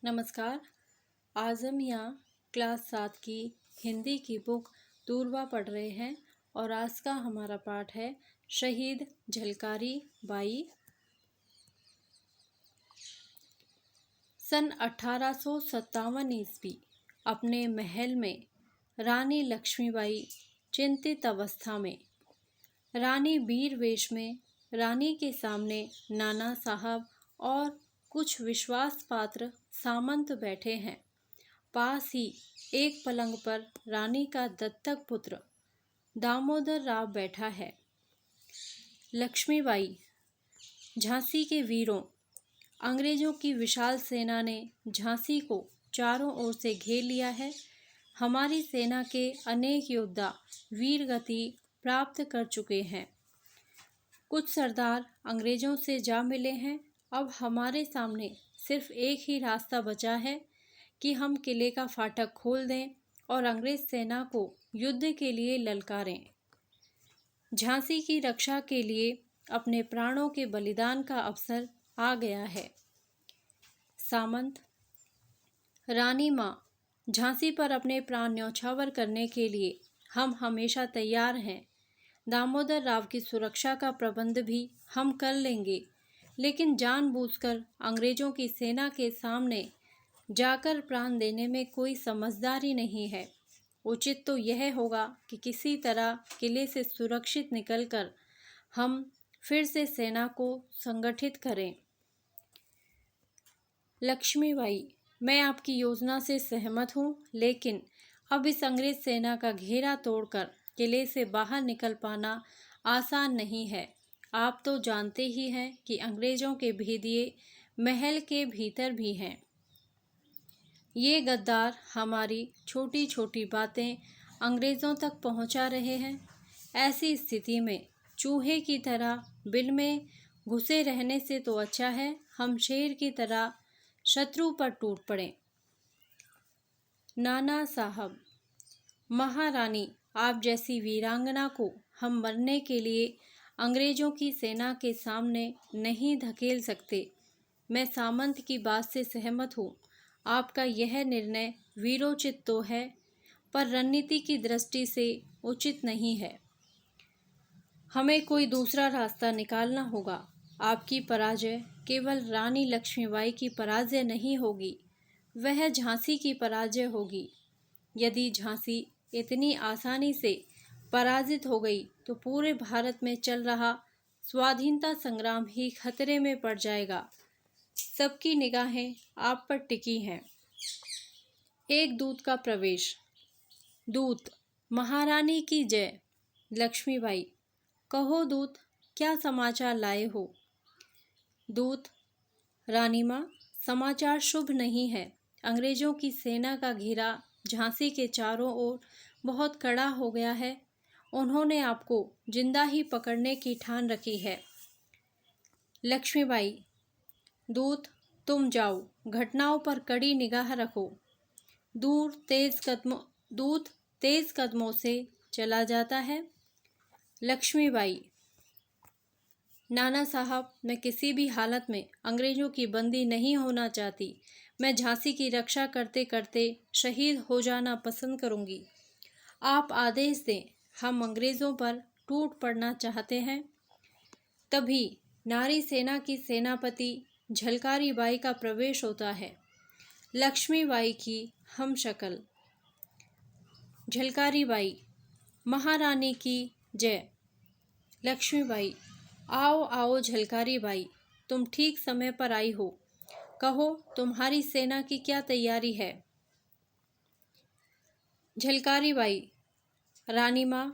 नमस्कार। आज हम यहाँ क्लास 7 की हिंदी की बुक दूरबा पढ़ रहे हैं और आज का हमारा पाठ है शहीद झलकारी बाई। सन 1857 ईस्वी अपने महल में रानी लक्ष्मीबाई चिंतित अवस्था में रानी वीर वेश में रानी के सामने नाना साहब और कुछ विश्वास पात्र सामंत बैठे हैं। पास ही एक पलंग पर रानी का दत्तक पुत्र दामोदर राव बैठा है। लक्ष्मीबाई, झांसी के वीरों, अंग्रेजों की विशाल सेना ने झांसी को चारों ओर से घेर लिया है। हमारी सेना के अनेक योद्धा वीर गति प्राप्त कर चुके हैं। कुछ सरदार अंग्रेजों से जा मिले हैं। अब हमारे सामने सिर्फ एक ही रास्ता बचा है कि हम किले का फाटक खोल दें और अंग्रेज सेना को युद्ध के लिए ललकारें। झांसी की रक्षा के लिए अपने प्राणों के बलिदान का अवसर आ गया है। सामंत, रानी माँ, झांसी पर अपने प्राण न्यौछावर करने के लिए हम हमेशा तैयार हैं। दामोदर राव की सुरक्षा का प्रबंध भी हम कर लेंगे, लेकिन जानबूझकर अंग्रेजों की सेना के सामने जाकर प्राण देने में कोई समझदारी नहीं है। उचित तो यह होगा कि किसी तरह किले से सुरक्षित निकलकर हम फिर से सेना को संगठित करें। लक्ष्मीबाई, मैं आपकी योजना से सहमत हूँ, लेकिन अब इस अंग्रेज सेना का घेरा तोड़कर किले से बाहर निकल पाना आसान नहीं है। आप तो जानते ही हैं कि अंग्रेजों के भेदिए महल के भीतर भी हैं। ये गद्दार हमारी छोटी छोटी बातें अंग्रेज़ों तक पहुंचा रहे हैं। ऐसी स्थिति में चूहे की तरह बिल में घुसे रहने से तो अच्छा है हम शेर की तरह शत्रु पर टूट पड़ें। नाना साहब, महारानी आप जैसी वीरांगना को हम मरने के लिए अंग्रेजों की सेना के सामने नहीं धकेल सकते। मैं सामंत की बात से सहमत हूँ। आपका यह निर्णय वीरोचित तो है, पर रणनीति की दृष्टि से उचित नहीं है। हमें कोई दूसरा रास्ता निकालना होगा। आपकी पराजय केवल रानी लक्ष्मीबाई की पराजय नहीं होगी, वह झांसी की पराजय होगी। यदि झांसी इतनी आसानी से पराजित हो गई तो पूरे भारत में चल रहा स्वाधीनता संग्राम ही खतरे में पड़ जाएगा। सबकी निगाहें आप पर टिकी हैं। एक दूत का प्रवेश। दूत, महारानी की जय। लक्ष्मीबाई, कहो दूत, क्या समाचार लाए हो? दूत, रानी माँ, समाचार शुभ नहीं है। अंग्रेजों की सेना का घेरा झांसी के चारों ओर बहुत कड़ा हो गया है। उन्होंने आपको जिंदा ही पकड़ने की ठान रखी है। लक्ष्मीबाई, दूत, तुम जाओ, घटनाओं पर कड़ी निगाह रखो। दूत तेज कदमों से चला जाता है। लक्ष्मीबाई, नाना साहब, मैं किसी भी हालत में अंग्रेजों की बंदी नहीं होना चाहती। मैं झांसी की रक्षा करते करते शहीद हो जाना पसंद करूंगी। आप आदेश दें, हम अंग्रेजों पर टूट पड़ना चाहते हैं। तभी नारी सेना की सेनापति झलकारी बाई का प्रवेश होता है। लक्ष्मीबाई की हम शक्ल। झलकारी बाई, महारानी की जय। लक्ष्मीबाई, आओ आओ झलकारी बाई, तुम ठीक समय पर आई हो। कहो, तुम्हारी सेना की क्या तैयारी है? झलकारी बाई, रानी माँ,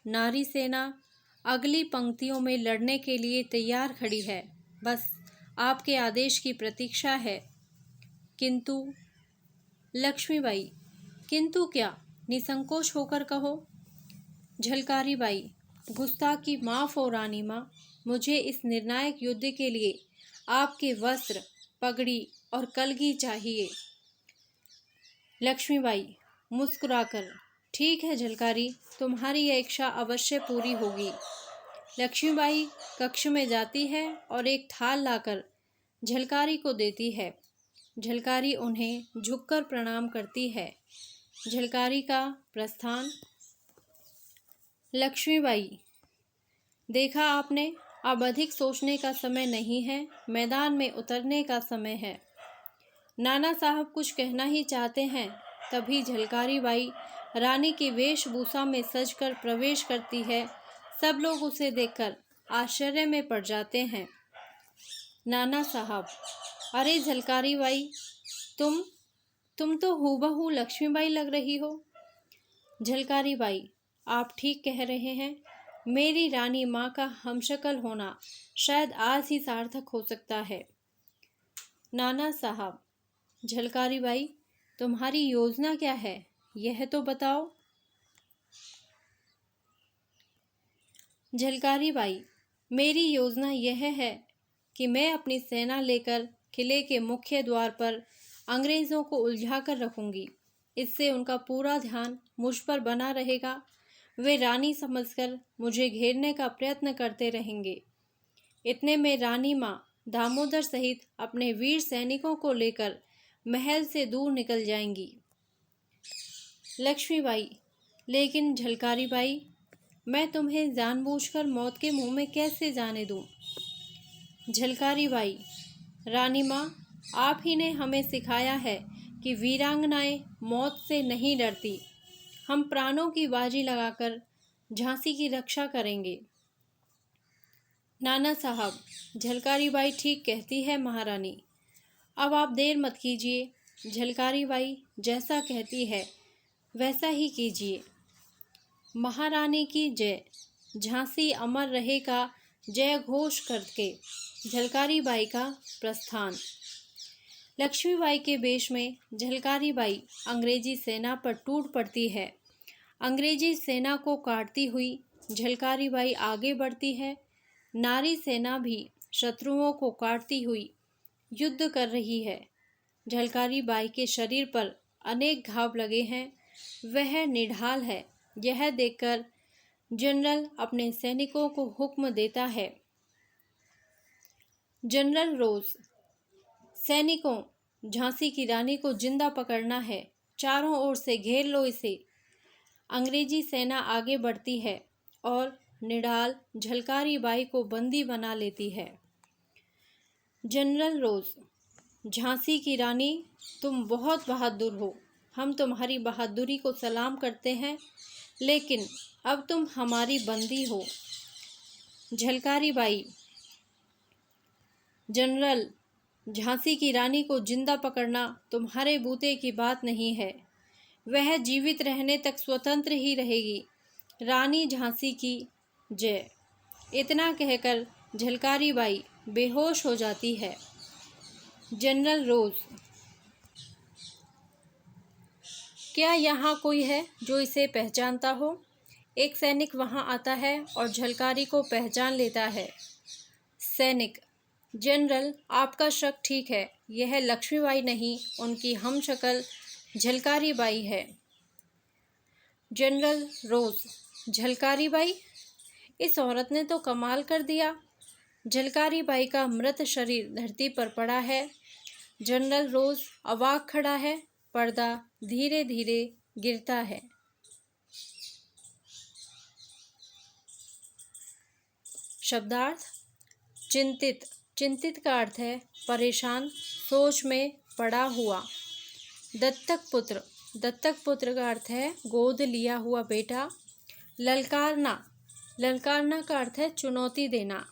नारी सेना अगली पंक्तियों में लड़ने के लिए तैयार खड़ी है। बस आपके आदेश की प्रतीक्षा है। किंतु लक्ष्मीबाई, किंतु क्या? निसंकोच होकर कहो। झलकारी बाई, गुस्ताखी माफ हो रानी माँ, मुझे इस निर्णायक युद्ध के लिए आपके वस्त्र, पगड़ी और कलगी चाहिए। लक्ष्मीबाई मुस्कुराकर, ठीक है झलकारी, तुम्हारी यह इच्छा अवश्य पूरी होगी। लक्ष्मीबाई कक्ष में जाती है और एक थाल लाकर झलकारी को देती है। झलकारी उन्हें झुककर प्रणाम करती है। झलकारी का प्रस्थान। लक्ष्मीबाई, देखा आपने, अब अधिक सोचने का समय नहीं है, मैदान में उतरने का समय है। नाना साहब कुछ कहना ही चाहते हैं, तभी झलकारी बाई रानी की वेशभूषा में सजकर प्रवेश करती है। सब लोग उसे देखकर आश्चर्य में पड़ जाते हैं। नाना साहब, अरे झलकारी बाई, तुम तो हूबहू लक्ष्मीबाई लग रही हो। झलकारी बाई, आप ठीक कह रहे हैं, मेरी रानी माँ का हमशक्ल होना शायद आज ही सार्थक हो सकता है। नाना साहब, झलकारी बाई, तुम्हारी योजना क्या है, यह तो बताओ। झलकारी बाई, मेरी योजना यह है कि मैं अपनी सेना लेकर किले के मुख्य द्वार पर अंग्रेज़ों को उलझा कर रखूंगी। इससे उनका पूरा ध्यान मुझ पर बना रहेगा। वे रानी समझकर मुझे घेरने का प्रयत्न करते रहेंगे। इतने में रानी माँ दामोदर सहित अपने वीर सैनिकों को लेकर महल से दूर निकल जाएंगी। लक्ष्मीबाई, लेकिन झलकारी बाई, मैं तुम्हें जानबूझकर मौत के मुंह में कैसे जाने दूं? झलकारी बाई, रानी माँ, आप ही ने हमें सिखाया है कि वीरांगनाएं मौत से नहीं डरती। हम प्राणों की बाजी लगाकर झांसी की रक्षा करेंगे। नाना साहब, झलकारी बाई ठीक कहती है महारानी। अब आप देर मत कीजिए। झलकारी बाई जैसा कहती है वैसा ही कीजिए। महारानी की जय। झांसी अमर रहे का जय घोष करके झलकारी बाई का प्रस्थान। लक्ष्मीबाई के वेश में झलकारी बाई अंग्रेजी सेना पर टूट पड़ती है। अंग्रेजी सेना को काटती हुई झलकारी बाई आगे बढ़ती है। नारी सेना भी शत्रुओं को काटती हुई युद्ध कर रही है। झलकारी बाई के शरीर पर अनेक घाव लगे हैं। वह निढाल है। यह देखकर जनरल अपने सैनिकों को हुक्म देता है। जनरल रोज, सैनिकों, झांसी की रानी को जिंदा पकड़ना है। चारों ओर से घेर लो इसे। अंग्रेजी सेना आगे बढ़ती है और निढाल झलकारी बाई को बंदी बना लेती है। जनरल रोज, झांसी की रानी, तुम बहुत बहादुर हो। हम तुम्हारी बहादुरी को सलाम करते हैं, लेकिन अब तुम हमारी बंदी हो। झलकारी बाई, जनरल, झांसी की रानी को जिंदा पकड़ना तुम्हारे बूते की बात नहीं है। वह जीवित रहने तक स्वतंत्र ही रहेगी। रानी झांसी की जय। इतना कहकर झलकारी बाई बेहोश हो जाती है। जनरल रोज, क्या यहाँ कोई है जो इसे पहचानता हो? एक सैनिक वहाँ आता है और झलकारी को पहचान लेता है। सैनिक, जनरल, आपका शक ठीक है। यह लक्ष्मीबाई नहीं, उनकी हमशक्ल झलकारी बाई है। General Rose, Jhalkari Bai? इस औरत ने तो कमाल कर दिया। झलकारी बाई का मृत शरीर धरती पर पड़ा है। जनरल रोज अवाक खड़ा है। पर्दा धीरे धीरे गिरता है। शब्दार्थ। चिंतित। चिंतित का अर्थ है परेशान, सोच में पड़ा हुआ। दत्तक पुत्र। दत्तक पुत्र का अर्थ है गोद लिया हुआ बेटा। ललकारना। ललकारना का अर्थ है चुनौती देना।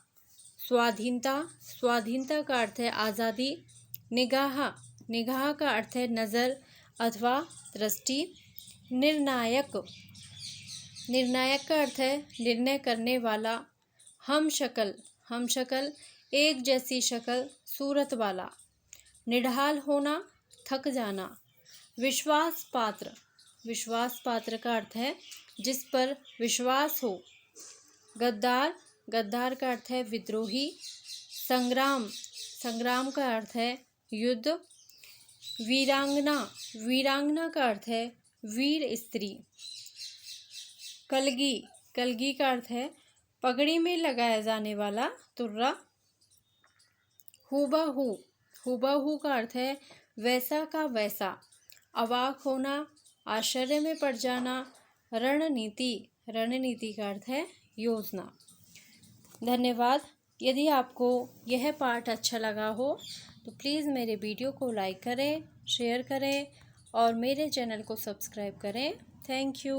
स्वाधीनता। स्वाधीनता का अर्थ है आज़ादी। निगाह। निगाह का अर्थ है नज़र अथवा दृष्टि। निर्णायक। निर्णायक का अर्थ है निर्णय करने वाला। हमशक्ल। हमशक्ल एक जैसी शक्ल, सूरत वाला। निढाल होना, थक जाना। विश्वास पात्र। विश्वास पात्र का अर्थ है जिस पर विश्वास हो। गद्दार। गद्दार का अर्थ है विद्रोही। संग्राम। संग्राम का अर्थ है युद्ध। वीरांगना। वीरांगना का अर्थ है वीर स्त्री। कलगी। कलगी का अर्थ है पगड़ी में लगाया जाने वाला तुर्रा। हूबहू। हूबहू का अर्थ है वैसा का वैसा, अवाक होना, आश्चर्य में पड़ जाना। रणनीति, रणनीति का अर्थ है योजना। धन्यवाद। यदि आपको यह पाठ अच्छा लगा हो तो प्लीज़ मेरे वीडियो को लाइक करें, शेयर करें और मेरे चैनल को सब्सक्राइब करें। Thank you.